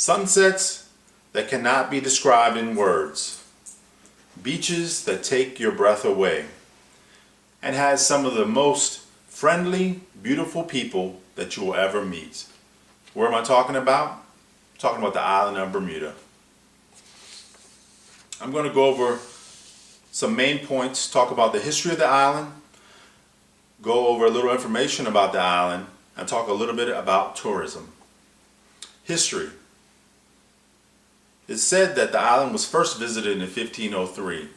Sunsets that cannot be described in words. Beaches that take your breath away. And has some of the most friendly, beautiful people that you will ever meet. Where am I talking about? I'm talking about the island of Bermuda. I'm going to go over some main points, talk about the history of the island, go over a little information about the island, and talk a little bit about tourism. History. It's said that the island was first visited in 1503.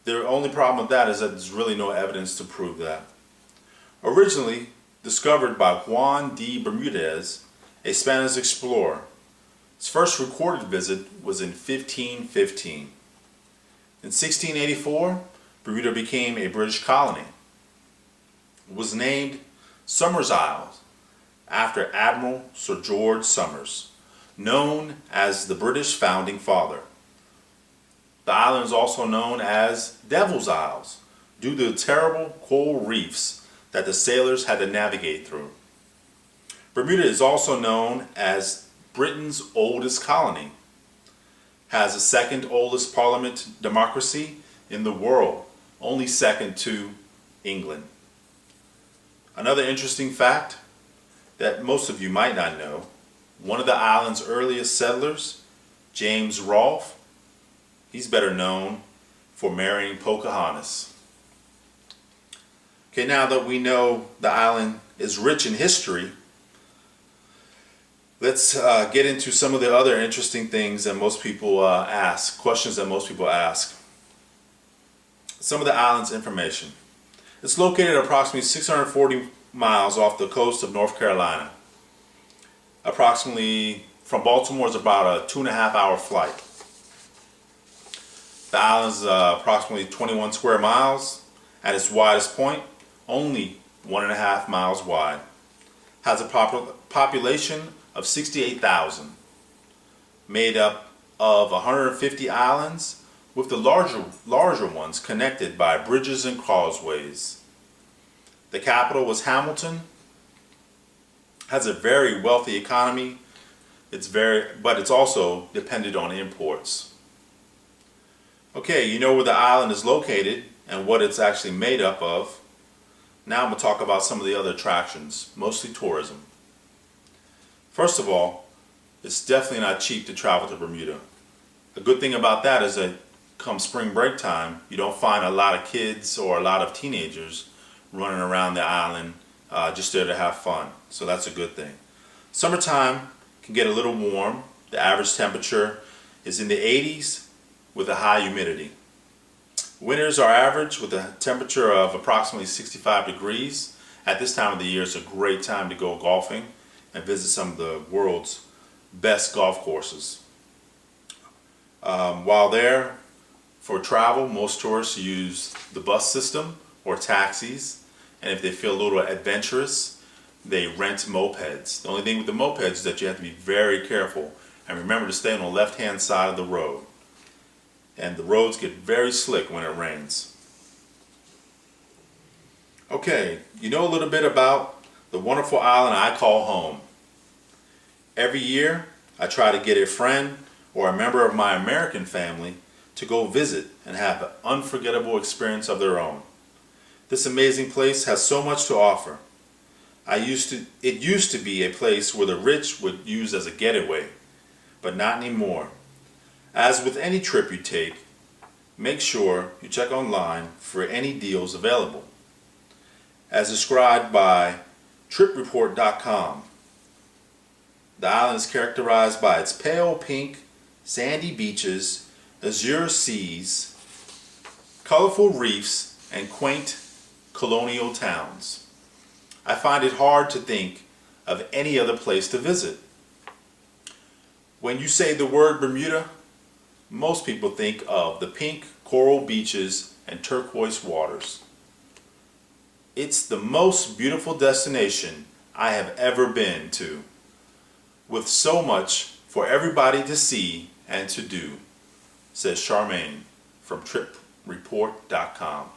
The only problem with that is that there's really no evidence to prove that. Originally discovered by Juan de Bermudez, a Spanish explorer. His first recorded visit was in 1515. In 1684, Bermuda became a British colony. It was named Somers Isles after Admiral Sir George Somers, known as the British founding father. The island is also known as Devil's Isles due to the terrible coral reefs that the sailors had to navigate through. Bermuda is also known as Britain's oldest colony, has the second oldest parliament democracy in the world, only second to England. Another interesting fact that most of you might not know, one of the island's earliest settlers, James Rolfe, he's better known for marrying Pocahontas. Okay, now that we know the island is rich in history, let's get into some of the other interesting things that most people ask, questions that most people ask. Some of the island's information. It's located approximately 640 miles off the coast of North Carolina. Approximately from Baltimore is about a 2.5-hour flight. The island is approximately 21 square miles. At its widest point, only 1.5 miles wide. Has a population of 68,000, made up of 150 islands, with the larger ones connected by bridges and causeways. The capital was Hamilton. Has a very wealthy economy. But it's also dependent on imports. Okay, you know where the island is located and what it's actually made up of. Now I'm going to talk about some of the other attractions, mostly tourism. First of all, it's definitely not cheap to travel to Bermuda. The good thing about that is that come spring break time, you don't find a lot of kids or a lot of teenagers running around the island just there to have fun. So that's a good thing. Summertime can get a little warm. The average temperature is in the 80s with a high humidity. Winters are average with a temperature of approximately 65 degrees. At this time of the year, it's a great time to go golfing and visit some of the world's best golf courses. While there, for travel, most tourists use the bus system or taxis, and if they feel a little adventurous, they rent mopeds. The only thing with the mopeds is that you have to be very careful and remember to stay on the left-hand side of the road. And the roads get very slick when it rains. Okay, you know a little bit about the wonderful island I call home. Every year, I try to get a friend or a member of my American family to go visit and have an unforgettable experience of their own. This amazing place has so much to offer. It used to be a place where the rich would use as a getaway, but not anymore. As with any trip you take, make sure you check online for any deals available. As described by tripreport.com, the island is characterized by its pale pink, sandy beaches, azure seas, colorful reefs, and quaint colonial towns. I find it hard to think of any other place to visit. When you say the word Bermuda, most people think of the pink coral beaches and turquoise waters. It's the most beautiful destination I have ever been to, with so much for everybody to see and to do, says Charmaine from tripreport.com.